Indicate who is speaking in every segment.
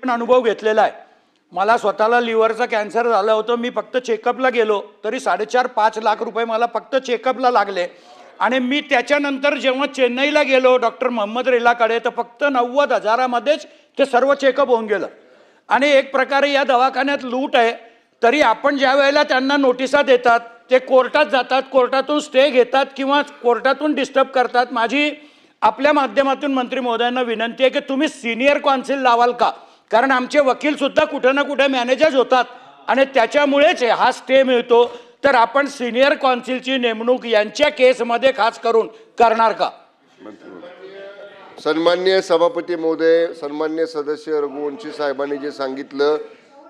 Speaker 1: पण अनुभव घेतलेला आहे। मला स्वतःला लिव्हरचा कॅन्सर झालं होतं, मी फक्त चेकअपला गेलो तरी 4.5-5 लाख रुपये मला फक्त चेकअपला लागले। आणि मी त्याच्यानंतर जेव्हा चेन्नईला गेलो डॉक्टर मोहम्मद रेलाकडे, तर फक्त 90,000मध्येच ते सर्व चेकअप होऊन गेलं। आणि एक प्रकारे या दवाखान्यात लूट आहे। तरी आपण ज्या वेळेला त्यांना नोटिसा देतात ते कोर्टात जातात, कोर्टातून स्टे घेतात किंवा कोर्टातून डिस्टर्ब करतात। माझी आपल्या माध्यमातून मंत्री महोदयांना विनंती आहे की तुम्ही सिनियर काउन्सिल लावाल का, कारण आमचे वकील सुद्धा कुठे ना कुठे मॅनेजर्स होतात आणि त्याच्यामुळेच हा स्टे मिळतो। तर आपण सिनियर काउन्सिलची नेमणूक यांच्या केसमध्ये खास करून करणार का?
Speaker 2: सन्माननीय सभापती महोदय, सन्माननीय सदस्य रघुवंशी साहेबांनी जे सांगितलं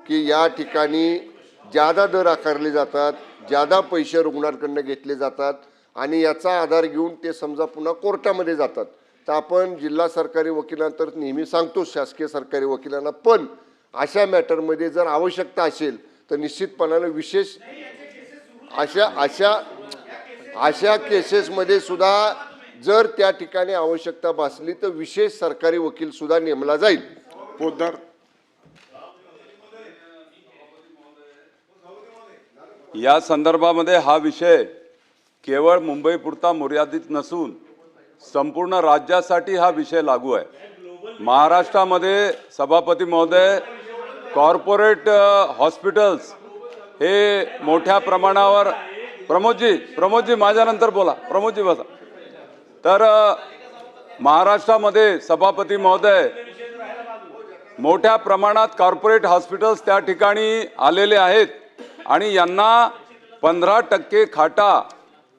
Speaker 2: की या ठिकाणी ज्यादा दर आकारले जातात, ज्यादा पैसे रुग्णांकडून घेतले जातात आणि याचा आधार घेऊन ते समजा पुन्हा कोर्टामध्ये जातात, तर आपण जिल्हा सरकारी वकिलांना तर नेहमी सांगतो शासकीय सरकारी वकिलांना, पण अशा मॅटरमध्ये जर आवश्यकता असेल तर निश्चितपणाने विशेष अशा केसेसमध्ये सुद्धा जर त्या ठिकाणी आवश्यकता भासली तर विशेष सरकारी वकील सुद्धा नेमला जाईल।
Speaker 3: पोद्दार
Speaker 4: या संदर्भामध्ये हा विषय केवळ मुंबईपुरता मर्यादित नसून संपूर्ण राज्यासाठी हा विषय लागू आहे। महाराष्ट्रामध्ये सभापती महोदय कॉर्पोरेट हॉस्पिटल्स हे मोठ्या प्रमाणावर प्रमोदजी माझ्यानंतर बोला, प्रमोदजी बसा। तर महाराष्ट्रामध्ये सभापती महोदय मोठ्या प्रमाणात कॉर्पोरेट हॉस्पिटल्स त्या ठिकाणी आलेले आहेत आणि यांना 15% खाटा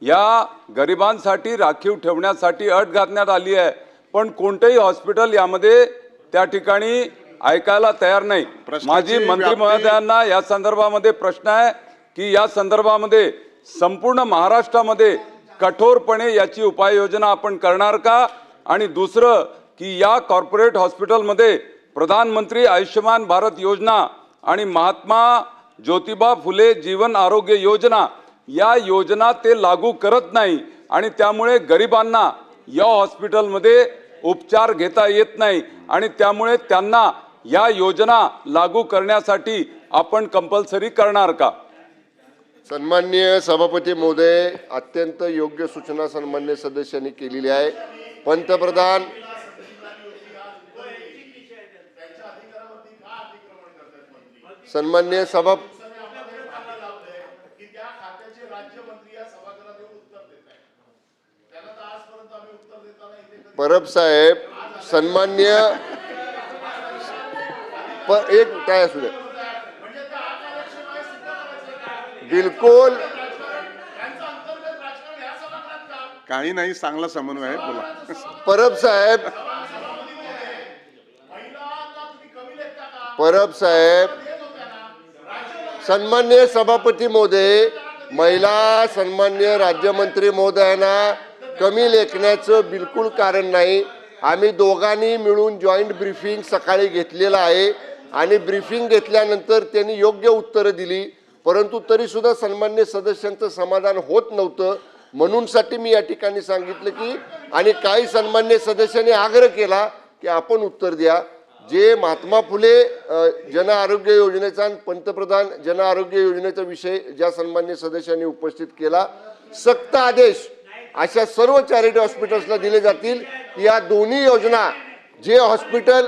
Speaker 4: या गरिबांसाठी राखीव ठेवण्यासाठी अट घालण्यात आली आहे, पण कोणतेही हॉस्पिटल यामध्ये त्या ठिकाणी ऐकायला तयार नाही। माझी मंत्री महोदयांना या संदर्भामध्ये प्रश्न आहे की या संदर्भामध्ये संपूर्ण महाराष्ट्रामध्ये कठोरपणे याची उपाययोजना आपण करणार का? आणि दुसरं की या कॉर्पोरेट हॉस्पिटलमध्ये प्रधानमंत्री आयुष्यमान भारत योजना आणि महात्मा ज्योतिबा फुले जीवन आरोग्य योजना या योजना ते लागू करत नाही आणि त्यामुळे गरिबांना या हॉस्पिटलमध्ये उपचार घेता येत नाही आणि त्यामुळे त्यांना या योजना लागू करण्यासाठी आपण कंपल्सरी करणार का?
Speaker 2: सन्माननीय सभापती महोदय, अत्यंत योग्य सूचना सन्माननीय सदस्यांनी केलेली आहे। पंतप्रधान सन्माननीय परब साहेब, सन्माननीय एक काय असू दे, बिलकुल
Speaker 3: काही नाही, चांगला समन्वय आहे, बोला।
Speaker 2: परब साहेब, सन्माननीय सभापती महोदय, महिला सन्माननीय राज्यमंत्री महोदयांना कमी लेखण्याचं बिलकुल कारण नाही। आम्ही दोघांनी मिळून जॉईंट ब्रीफिंग सकाळी घेतलेलं आहे आणि ब्रीफिंग घेतल्यानंतर त्यांनी योग्य उत्तरं दिली, परंतु तरी सुद्धा सन्माननीय सदस्यांचं समाधान होत नव्हतं। म्हणूनसाठी मी या ठिकाणी सांगितलं की आणि काही सन्माननीय सदस्यांनी आग्रह केला की आपण उत्तर द्या। जे महात्मा फुले जन आरोग्य योजनेचा आणि पंतप्रधान जन आरोग्य योजनेचा विषय ज्या सन्माननीय सदस्यांनी उपस्थित केला, सक्त आदेश अशा सर्व चॅरिटी हॉस्पिटल्सला दिले जातील। या दोन्ही योजना जे हॉस्पिटल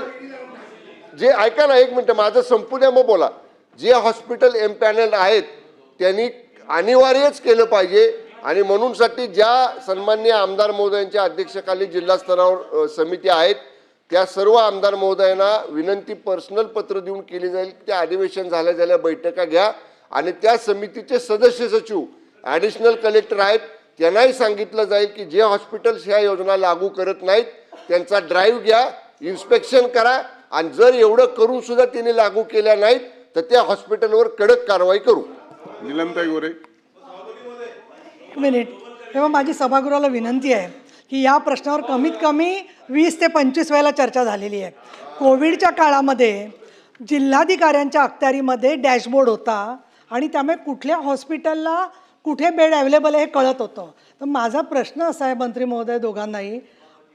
Speaker 2: जे ऐका ना, एक मिनिट माझं संपू द्या मग बोला। जे हॉस्पिटल एम्पॅनल्ड आहेत त्यांनी अनिवार्यच केलं पाहिजे आणि म्हणूनसाठी ज्या सन्माननीय आमदार महोदयांच्या अध्यक्षतेखाली जिल्हा स्तरावर समिती आहेत त्या सर्व आमदार महोदयांना विनंती पर्सनल पत्र देऊन केली जाईल की त्या अधिवेशन झाल्या बैठका घ्या आणि त्या समितीचे सदस्य सचिव ॲडिशनल कलेक्टर आहेत त्यांनाही सांगितलं जाईल की जे हॉस्पिटल्स ह्या योजना लागू करत नाहीत त्यांचा ड्राईव्ह घ्या, इन्स्पेक्शन करा आणि जर एवढं करून सुद्धा त्यांनी लागू केल्या नाहीत तर त्या हॉस्पिटलवर कडक कारवाई करू।
Speaker 3: निलमताई गोरे,
Speaker 5: एक मिनिट। तेव्हा माझी सभागृहाला विनंती आहे की या प्रश्नावर कमीत कमी 20 ते 25 वेळेला चर्चा झालेली आहे। कोविडच्या काळामध्ये जिल्हाधिकाऱ्यांच्या अखत्यारीमध्ये डॅशबोर्ड होता आणि त्यामुळे कुठल्या हॉस्पिटलला कुठे बेड अवेलेबल आहे हे कळत होतं। तर माझा प्रश्न असा आहे मंत्री महोदय दोघांनाही,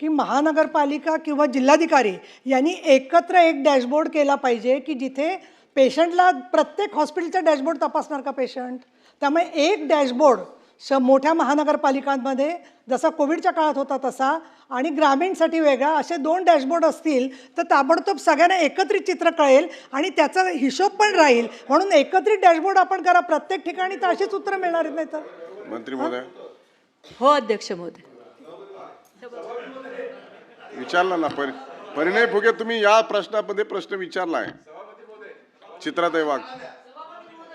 Speaker 5: की महानगरपालिका किंवा जिल्हाधिकारी यांनी एकत्र एक डॅशबोर्ड केला पाहिजे की जिथे पेशंटला प्रत्येक हॉस्पिटलचा डॅशबोर्ड तपासणार का पेशंट. त्यामुळे एक डॅशबोर्ड मोठ्या महानगरपालिकांमध्ये जसा कोविडच्या काळात होता तसा आणि ग्रामीणसाठी वेगळा असे 2 डॅशबोर्ड असतील तर ताबडतोब सगळ्यांना एकत्रित चित्र कळेल आणि त्याचा हिशोब पण राहील. म्हणून एकत्रित डॅशबोर्ड आपण करा प्रत्येक ठिकाणी, तर अशीच उत्तरं मिळणार आहेत. नाही तर
Speaker 3: मंत्री महोदय
Speaker 6: हो अध्यक्ष महोदय.
Speaker 3: विचारला ना परिणय फुगे, तुम्ही या प्रश्नामध्ये प्रश्न विचारला आहे. चित्राताई वाघ.